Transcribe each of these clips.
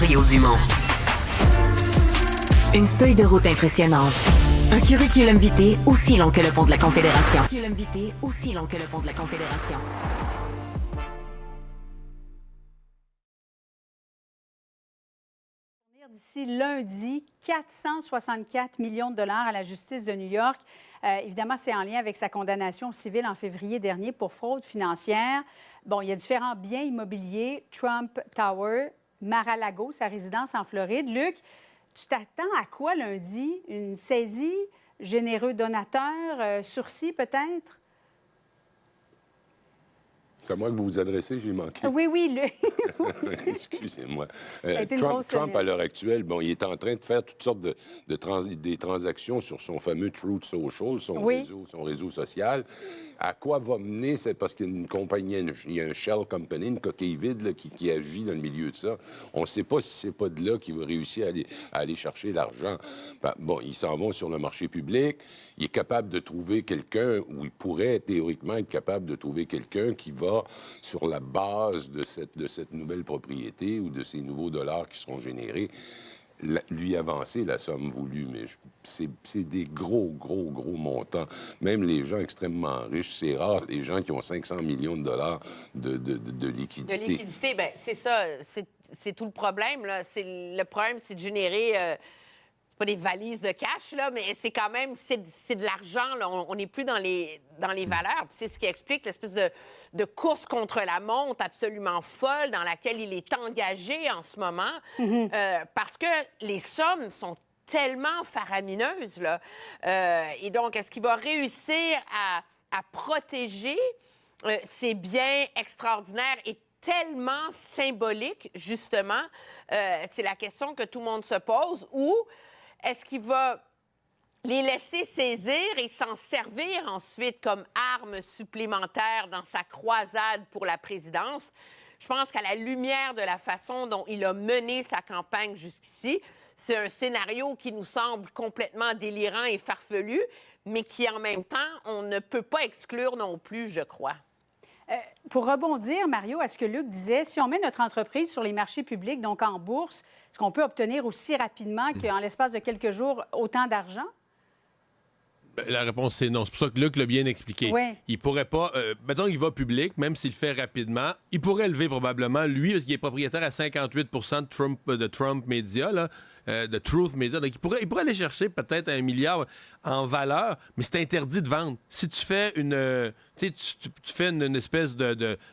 Mario Dumont. Une feuille de route impressionnante. Un curriculum vitae aussi long que le pont de la Confédération. D'ici lundi, 464 millions de dollars à la justice de New York. Évidemment, c'est en lien avec sa condamnation civile en février dernier pour fraude financière. Bon, il y a différents biens immobiliers, Trump Tower, Mar-a-Lago, sa résidence en Floride. Luc, tu t'attends à quoi lundi? Une saisie, généreux donateur, sursis peut-être? C'est à moi que vous vous adressez, j'ai manqué. Oui, Luc. Excusez-moi. Trump, à l'heure actuelle, bon, il est en train de faire toutes sortes des transactions sur son fameux Truth Social, son réseau social. À quoi va mener? C'est parce qu'il y a une compagnie, il y a un shell company, une coquille vide là, qui agit dans le milieu de ça. On ne sait pas si c'est pas de là qu'il va réussir à aller chercher l'argent. Bon, ils s'en vont sur le marché public. Il est capable de trouver quelqu'un, ou il pourrait théoriquement être capable de trouver quelqu'un qui va, sur la base de cette nouvelle propriété ou de ces nouveaux dollars qui seront générés, lui avancer la somme voulue. Mais c'est des gros montants. Même les gens extrêmement riches, c'est rare, les gens qui ont 500 millions de dollars de liquidité. De liquidité, bien, c'est ça. C'est tout le problème, là. Le problème, c'est de générer... c'est pas des valises de cash, là, mais c'est quand même, c'est de l'argent, là. On n'est plus dans les valeurs. Puis c'est ce qui explique l'espèce de course contre la montre absolument folle dans laquelle il est engagé en ce moment, parce que les sommes sont tellement faramineuses, là. Et donc, est-ce qu'il va réussir à protéger ces biens extraordinaires et tellement symboliques, justement? C'est la question que tout le monde se pose. Ou est-ce qu'il va les laisser saisir et s'en servir ensuite comme arme supplémentaire dans sa croisade pour la présidence? Je pense qu'à la lumière de la façon dont il a mené sa campagne jusqu'ici, c'est un scénario qui nous semble complètement délirant et farfelu, mais qui, en même temps, on ne peut pas exclure non plus, je crois. Pour rebondir, Mario, à ce que Luc disait, si on met notre entreprise sur les marchés publics, donc en bourse, est-ce qu'on peut obtenir aussi rapidement qu'en l'espace de quelques jours autant d'argent? La réponse, c'est non. C'est pour ça que Luc l'a bien expliqué. Oui. Il pourrait pas... mettons qu'il va public, même s'il le fait rapidement, il pourrait lever probablement, lui, parce qu'il est propriétaire à 58 de Trump Media, là, de Truth Media. Donc, il pourrait aller chercher peut-être 1 milliard en valeur, mais c'est interdit de vendre. Si tu fais tu fais une espèce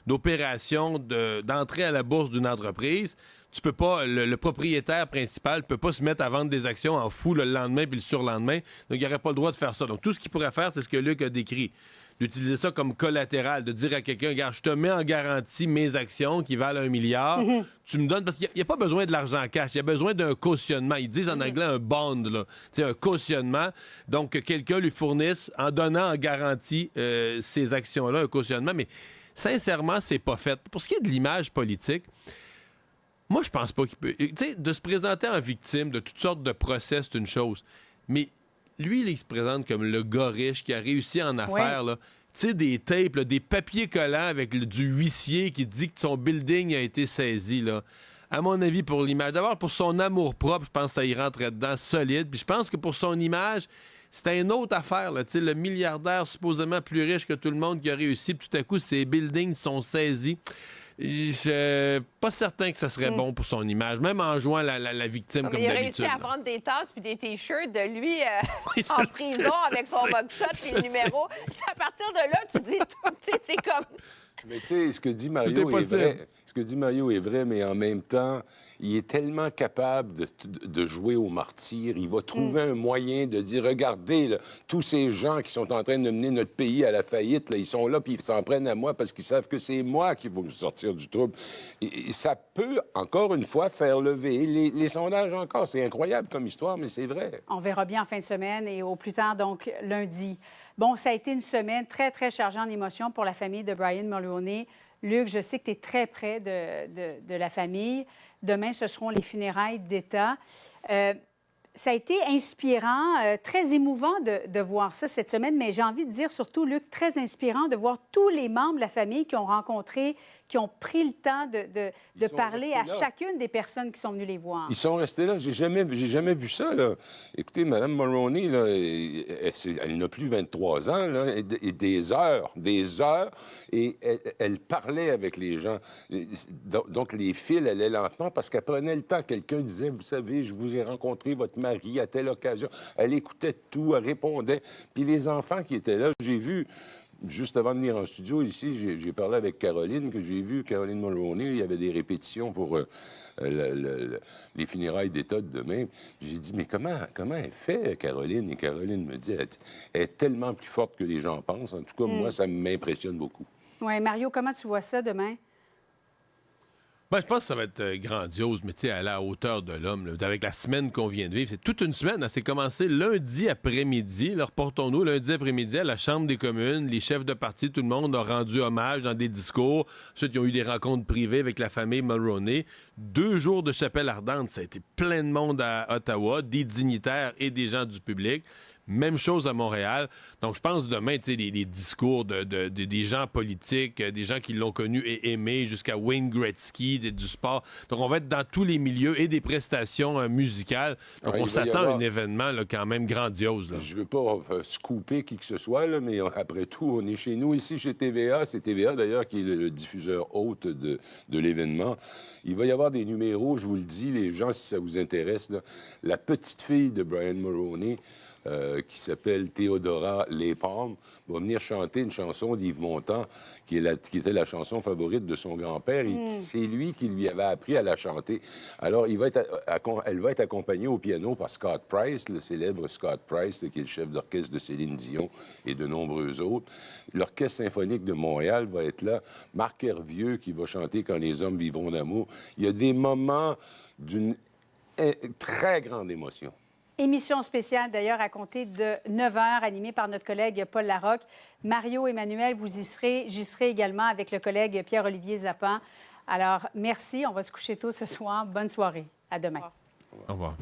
d'opération d'entrée à la bourse d'une entreprise, tu peux pas, le propriétaire principal peut pas se mettre à vendre des actions en fou le lendemain puis le surlendemain. Donc, il n'aurait pas le droit de faire ça. Donc, tout ce qu'il pourrait faire, c'est ce que Luc a décrit. D'utiliser ça comme collatéral, de dire à quelqu'un, regarde, je te mets en garantie mes actions qui valent 1 milliard, tu me donnes, parce qu'il n'y a pas besoin de l'argent cash, il y a besoin d'un cautionnement. Ils disent en anglais un bond, là. C'est un cautionnement. Donc, que quelqu'un lui fournisse, en donnant en garantie ces actions-là, un cautionnement. Mais sincèrement, c'est pas fait. Pour ce qui est de l'image politique, moi, je pense pas qu'il peut... Tu sais, de se présenter en victime de toutes sortes de procès, c'est une chose. Mais lui, là, il se présente comme le gars riche qui a réussi en affaires, là. Tu sais, des tapes, là, des papiers collants avec du huissier qui dit que son building a été saisi, là. À mon avis, pour l'image. D'abord, pour son amour-propre, je pense que ça y rentrait dedans solide. Puis je pense que pour son image, c'était une autre affaire, là. Tu sais, le milliardaire supposément plus riche que tout le monde qui a réussi, puis tout à coup, ses buildings sont saisis. Je suis pas certain que ça serait bon pour son image, même en jouant la victime comme d'habitude. Il a réussi à vendre des tasses puis des T-shirts de lui en prison avec son mugshot et le numéro. À partir de là, tu dis tout, tu sais, c'est comme... Mais tu sais, ce que dit Mario est vrai. Ce que dit Mario est vrai, mais en même temps, il est tellement capable de jouer au martyr. Il va trouver un moyen de dire, regardez, là, tous ces gens qui sont en train de mener notre pays à la faillite, là, ils sont là puis ils s'en prennent à moi parce qu'ils savent que c'est moi qui vais nous sortir du trouble. Et ça peut, encore une fois, faire lever les sondages encore. C'est incroyable comme histoire, mais c'est vrai. On verra bien en fin de semaine et au plus tard, donc, lundi. Bon, ça a été une semaine très, très chargée en émotions pour la famille de Brian Mulroney. Luc, je sais que tu es très près de la famille. Demain, ce seront les funérailles d'État. Ça a été inspirant, très émouvant de voir ça cette semaine, mais j'ai envie de dire surtout, Luc, très inspirant de voir tous les membres de la famille qui ont rencontré qui ont pris le temps de parler à là. chacune des personnes qui sont venues les voir. Ils sont restés là. J'ai jamais vu ça, là. Écoutez, Mme Mulroney, là, elle n'a plus 23 ans, là, et des heures, et elle parlait avec les gens. Donc, les fils allaient lentement parce qu'elle prenait le temps. Quelqu'un disait, vous savez, je vous ai rencontré votre mari à telle occasion. Elle écoutait tout, elle répondait. Puis les enfants qui étaient là, j'ai vu... Juste avant de venir en studio, ici, j'ai parlé avec Caroline, que j'ai vu, Caroline Mulroney. Il y avait des répétitions pour les funérailles d'État de demain. J'ai dit, mais comment elle fait, Caroline? Et Caroline me dit, elle est tellement plus forte que les gens pensent. En tout cas, moi, ça m'impressionne beaucoup. Oui, Mario, comment tu vois ça demain? Ben, je pense que ça va être grandiose, mais tu sais, à la hauteur de l'homme, là, avec la semaine qu'on vient de vivre. C'est toute une semaine. Hein, c'est commencé lundi après-midi. Là, reportons-nous lundi après-midi à la Chambre des communes. Les chefs de parti, tout le monde a rendu hommage dans des discours. Ensuite, ils ont eu des rencontres privées avec la famille Mulroney. 2 jours de chapelle ardente. Ça a été plein de monde à Ottawa, des dignitaires et des gens du public. Même chose à Montréal. Donc, je pense demain, tu sais, des discours des gens politiques, des gens qui l'ont connu et aimé, jusqu'à Wayne Gretzky, du sport. Donc, on va être dans tous les milieux et des prestations musicales. Donc, on s'attend à un événement là, quand même grandiose. Là. Je veux pas scooper qui que ce soit, là, mais après tout, on est chez nous, ici, chez TVA. C'est TVA, d'ailleurs, qui est le diffuseur hôte de l'événement. Il va y avoir des numéros, je vous le dis, les gens, si ça vous intéresse, là. La petite fille de Brian Mulroney, qui s'appelle Théodora Lépalme, va venir chanter une chanson d'Yves Montand, qui était la chanson favorite de son grand-père. C'est lui qui lui avait appris à la chanter. Alors, elle va être accompagnée au piano par Scott Price, le célèbre Scott Price, qui est le chef d'orchestre de Céline Dion et de nombreux autres. L'Orchestre symphonique de Montréal va être là. Marc Hervieux, qui va chanter « Quand les hommes vivront d'amour ». Il y a des moments d'une très grande émotion. Émission spéciale, d'ailleurs, à compter de 9 h, animée par notre collègue Paul Larocque. Mario, Emmanuel, vous y serez. J'y serai également avec le collègue Pierre-Olivier Zappan. Alors, merci. On va se coucher tôt ce soir. Bonne soirée. À demain. Au revoir.